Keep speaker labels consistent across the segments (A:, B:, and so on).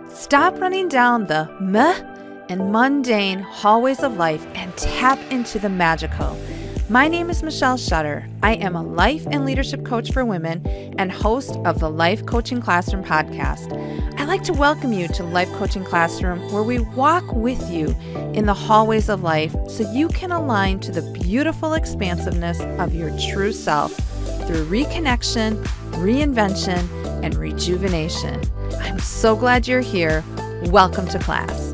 A: Stop running down the meh and mundane hallways of life and tap into the magical. My name is Michelle Shutter. I am a life and leadership coach for women and host of the Life Coaching Classroom podcast. I like to welcome you to Life Coaching Classroom, where we walk with you in the hallways of life so you can align to the beautiful expansiveness of your true self through reconnection, reinvention, and rejuvenation. I'm so glad you're here. Welcome to class.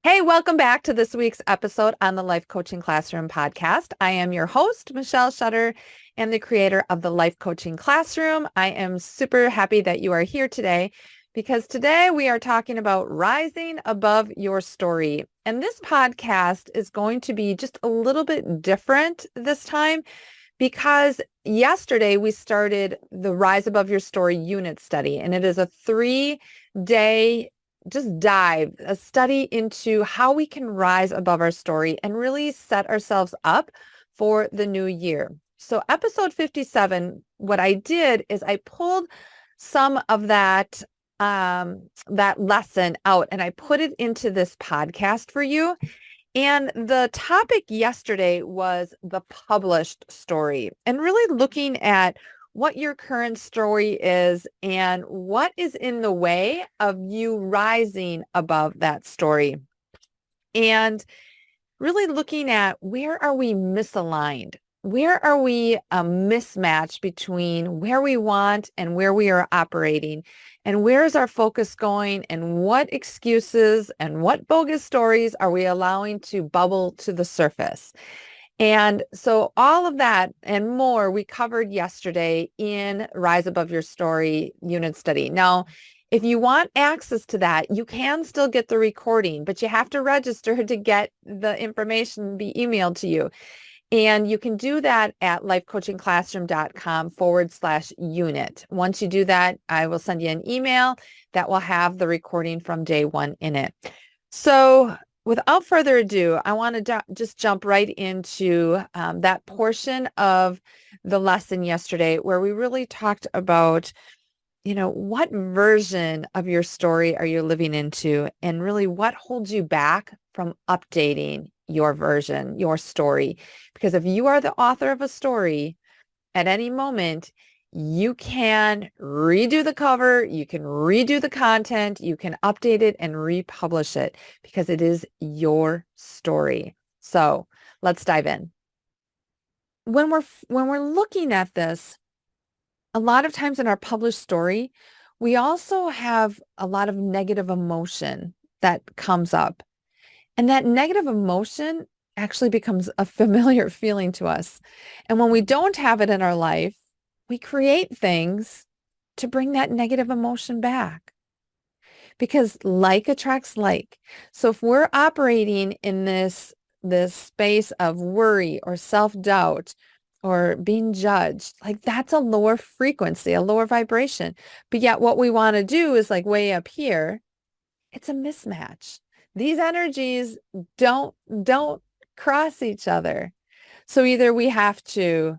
A: Hey, welcome back to this week's episode on the Life Coaching Classroom podcast. I am your host, Michelle Shutter, and the creator of the Life Coaching Classroom. I am super happy that you are here today because today we are talking about rising above your story. And this podcast is going to be just a little bit different this time because yesterday we started the Rise Above Your Story unit study, and it is a 3-day just dive, a study into how we can rise above our story and really set ourselves up for the new year. So episode 57, what I did is I pulled some of that lesson out and I put it into this podcast for you. And the topic yesterday was the published story and really looking at what your current story is and what is in the way of you rising above that story. And really looking at where are we misaligned? Where are we a mismatch between where we want and where we are operating? And where is our focus going? And what excuses and what bogus stories are we allowing to bubble to the surface? And so all of that and more we covered yesterday in Rise Above Your Story unit study. Now, if you want access to that, you can still get the recording, but you have to register to get the information be emailed to you. And you can do that at lifecoachingclassroom.com/unit. Once you do that, I will send you an email that will have the recording from day one in it. So without further ado, I want to just jump right into that portion of the lesson yesterday where we really talked about, what version of your story are you living into and really what holds you back from updating your version, your story? Because if you are the author of a story, at any moment, you can redo the cover, you can redo the content, you can update it and republish it because it is your story. So let's dive in. When we're looking at this, a lot of times in our published story, we also have a lot of negative emotion that comes up. And that negative emotion actually becomes a familiar feeling to us. And when we don't have it in our life, we create things to bring that negative emotion back because like attracts like. So if we're operating in this space of worry or self-doubt or being judged, like that's a lower frequency, a lower vibration. But yet what we want to do is like way up here. It's a mismatch. These energies don't cross each other. So either we have to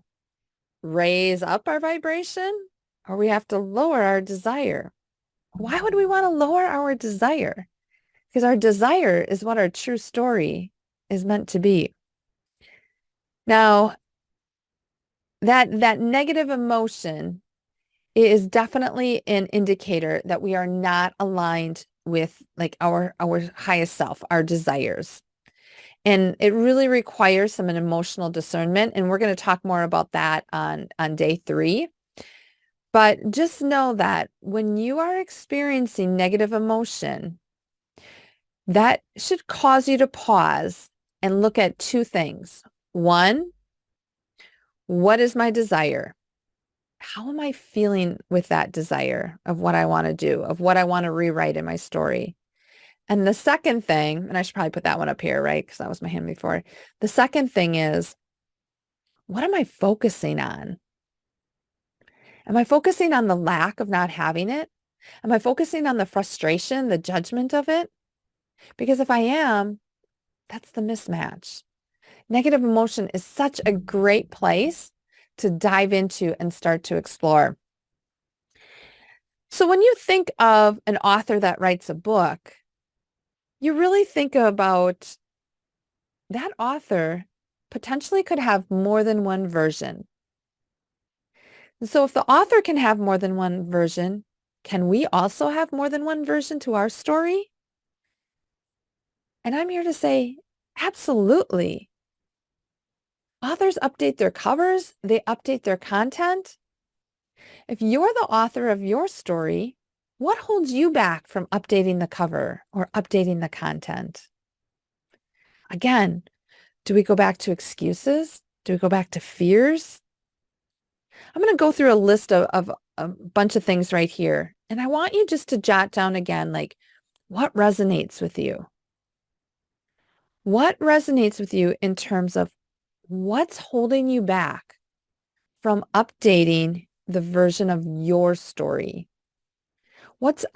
A: raise up our vibration or we have to lower our desire. Why would we want to lower our desire? Because our desire is what our true story is meant to be. Now, that negative emotion is definitely an indicator that we are not aligned with like our highest self, our desires. And it really requires some emotional discernment. And we're going to talk more about that on day 3. But just know that when you are experiencing negative emotion, that should cause you to pause and look at 2 things. 1, what is my desire? How am I feeling with that desire of what I want to do, of what I want to rewrite in my story? And the second thing, and I should probably put that one up here, right? Because that was my hand before. The second thing is, what am I focusing on? Am I focusing on the lack of not having it? Am I focusing on the frustration, the judgment of it? Because if I am, that's the mismatch. Negative emotion is such a great place to dive into and start to explore. So when you think of an author that writes a book, you really think about that author potentially could have more than one version. So if the author can have more than one version, can we also have more than one version to our story? And I'm here to say, absolutely. Authors update their covers, they update their content. If you're the author of your story, what holds you back from updating the cover or updating the content? Again, do we go back to excuses? Do we go back to fears? I'm going to go through a list of a bunch of things right here. And I want you just to jot down again, like, what resonates with you? What resonates with you in terms of what's holding you back from updating the version of your story? What's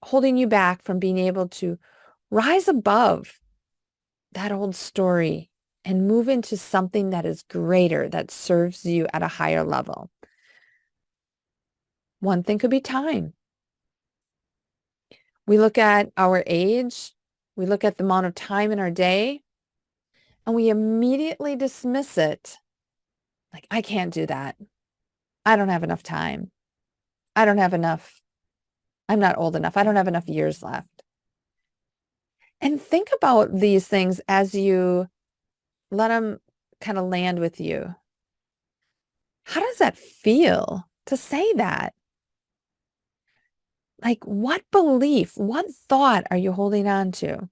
A: holding you back from being able to rise above that old story and move into something that is greater, that serves you at a higher level? One thing could be time. We look at our age, we look at the amount of time in our day, and we immediately dismiss it. Like, I can't do that. I don't have enough time. I don't have enough. I'm not old enough. I don't have enough years left. And think about these things as you let them kind of land with you. How does that feel to say that? Like, what belief, what thought are you holding on to?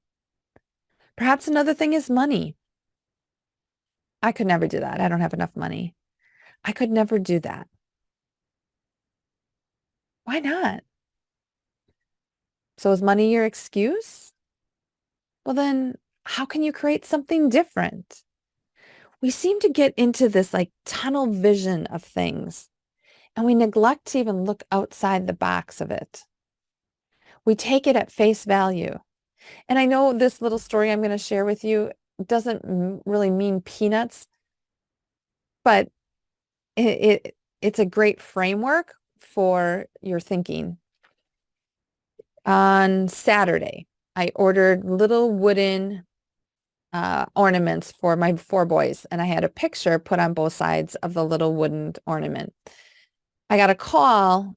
A: Perhaps another thing is money. I could never do that. I don't have enough money. I could never do that. Why not? So is money your excuse? Well, then how can you create something different? We seem to get into this like tunnel vision of things, and we neglect to even look outside the box of it. We take it at face value. And I know this little story I'm going to share with you doesn't really mean peanuts, but it's a great framework for your thinking. On Saturday, I ordered little wooden ornaments for my 4 boys, and I had a picture put on both sides of the little wooden ornament. I got a call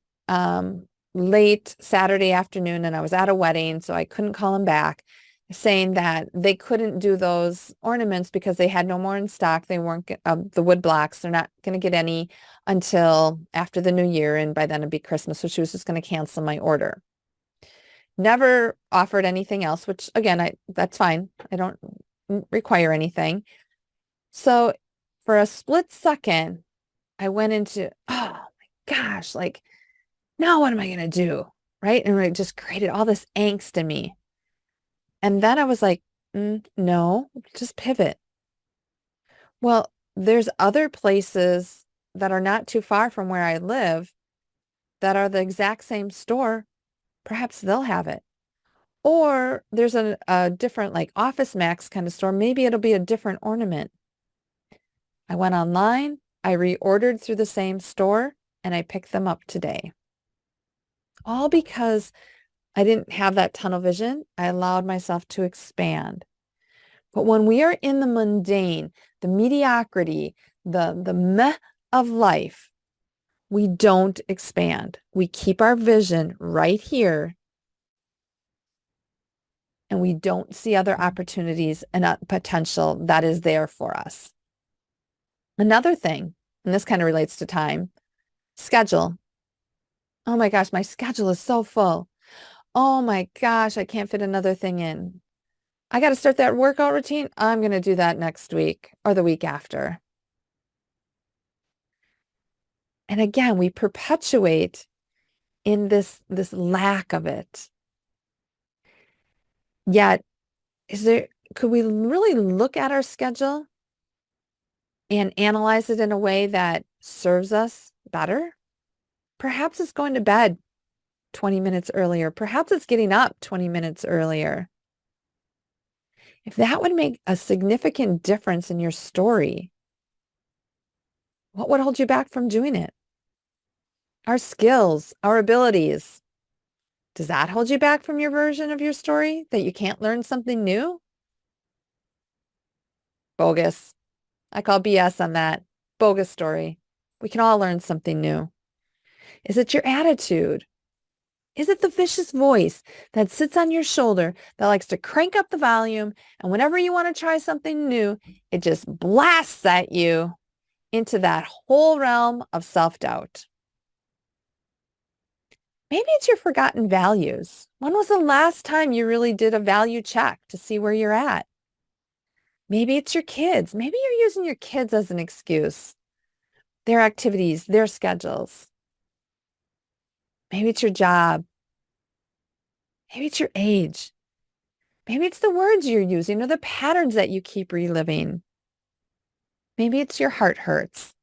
A: late Saturday afternoon, and I was at a wedding, so I couldn't call them back, saying that they couldn't do those ornaments because they had no more in stock. They weren't the wood blocks. They're not going to get any until after the new year, and by then it'd be Christmas. So she was just going to cancel my order. Never offered anything else, which again, that's fine. I don't require anything. So for a split second, I went into, oh my gosh, like, now what am I going to do? Right. And it just created all this angst in me. And then I was like, no, just pivot. Well, there's other places that are not too far from where I live that are the exact same store. Perhaps they'll have it. Or there's a different like Office Max kind of store. Maybe it'll be a different ornament. I went online, I reordered through the same store, and I picked them up today. All because I didn't have that tunnel vision. I allowed myself to expand. But when we are in the mundane, the mediocrity, the meh of life, we don't expand. We keep our vision right here, and we don't see other opportunities and potential that is there for us. Another thing, and this kind of relates to time, schedule. Oh my gosh, my schedule is so full. Oh my gosh, I can't fit another thing in. I got to start that workout routine. I'm going to do that next week or the week after. And again, we perpetuate in this lack of it. Yet, could we really look at our schedule and analyze it in a way that serves us better? Perhaps it's going to bed 20 minutes earlier. Perhaps it's getting up 20 minutes earlier. If that would make a significant difference in your story, what would hold you back from doing it? our skills, our abilities. Does that hold you back from your version of your story, that you can't learn something new? Bogus. I call BS on that. Bogus story. We can all learn something new. Is it your attitude? Is it the vicious voice that sits on your shoulder that likes to crank up the volume, and whenever you want to try something new, it just blasts at you into that whole realm of self-doubt? Maybe it's your forgotten values. When was the last time you really did a value check to see where you're at? Maybe it's your kids. Maybe you're using your kids as an excuse, their activities, their schedules. Maybe it's your job. Maybe it's your age. Maybe it's the words you're using or the patterns that you keep reliving. Maybe it's your heart hurts.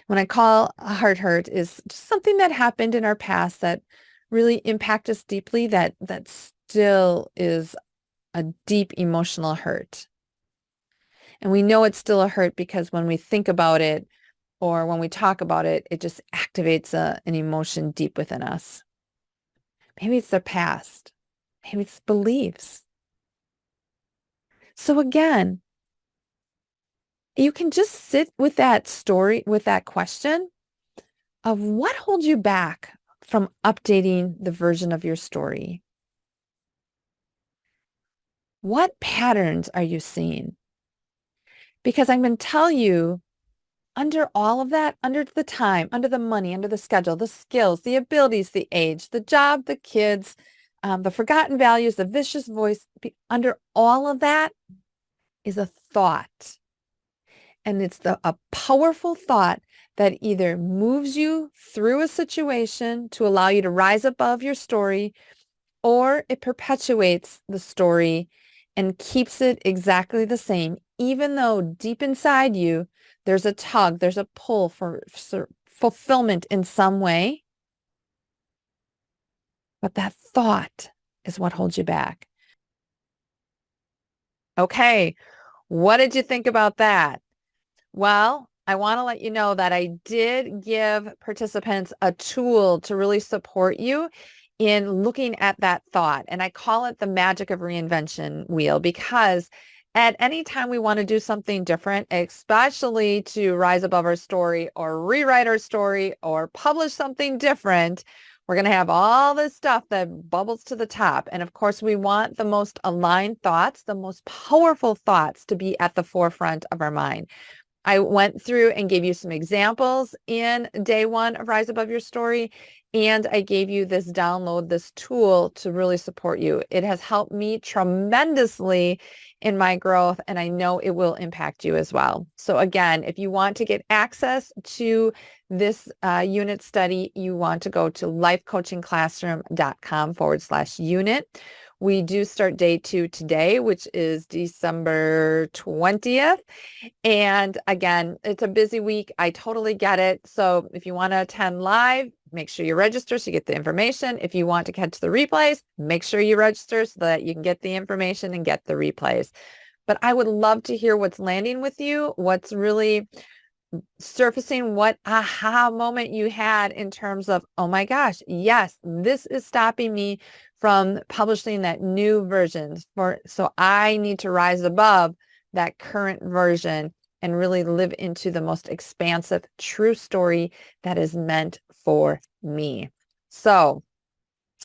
A: When I call a heart hurt is just something that happened in our past that really impacted us deeply, that still is a deep emotional hurt. And we know it's still a hurt because when we think about it or when we talk about it, it just activates an emotion deep within us. Maybe it's their past. Maybe it's beliefs. So again, you can just sit with that story, with that question of what holds you back from updating the version of your story. What patterns are you seeing? Because I'm going to tell you, under all of that, under the time, under the money, under the schedule, the skills, the abilities, the age, the job, the kids, the forgotten values, the vicious voice, under all of that is a thought. And it's a powerful thought that either moves you through a situation to allow you to rise above your story, or it perpetuates the story and keeps it exactly the same, even though deep inside you, there's a tug, there's a pull for fulfillment in some way. But that thought is what holds you back. Okay, what did you think about that? Well, I want to let you know that I did give participants a tool to really support you in looking at that thought. And I call it the magic of reinvention wheel, because at any time we want to do something different, especially to rise above our story or rewrite our story or publish something different, we're going to have all this stuff that bubbles to the top. And of course, we want the most aligned thoughts, the most powerful thoughts to be at the forefront of our mind. I went through and gave you some examples in day one of Rise Above Your Story, and I gave you this download, this tool to really support you. It has helped me tremendously in my growth, and I know it will impact you as well. So again, if you want to get access to this unit study, you want to go to lifecoachingclassroom.com/unit. We do start day 2 today, which is December 20th. And again, it's a busy week. I totally get it. So if you want to attend live, make sure you register so you get the information. If you want to catch the replays, make sure you register so that you can get the information and get the replays. But I would love to hear what's landing with you, what's really surfacing, what aha moment you had in terms of, oh my gosh, yes, this is stopping me from publishing that new version. So I need to rise above that current version and really live into the most expansive, true story that is meant for me. So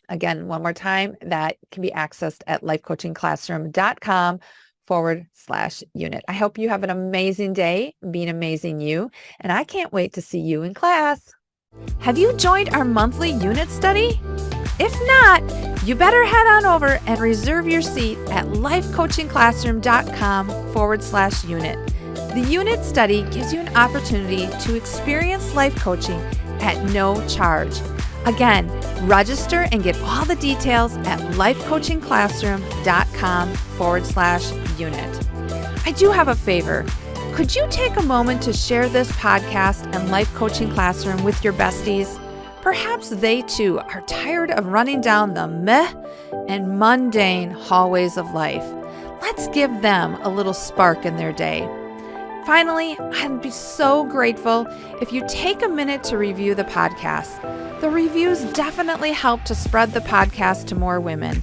A: again, one more time, that can be accessed at lifecoachingclassroom.com/unit. I hope you have an amazing day, being amazing you, and I can't wait to see you in class. Have you joined our monthly unit study? If not, you better head on over and reserve your seat at lifecoachingclassroom.com/unit. The unit study gives you an opportunity to experience life coaching at no charge. Again, register and get all the details at lifecoachingclassroom.com/unit. I do have a favor. Could you take a moment to share this podcast and Life Coaching Classroom with your besties? Perhaps they too are tired of running down the meh and mundane hallways of life. Let's give them a little spark in their day. Finally, I'd be so grateful if you take a minute to review the podcast. The reviews definitely help to spread the podcast to more women.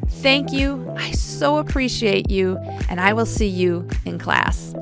A: Thank you. I so appreciate you, and I will see you in class.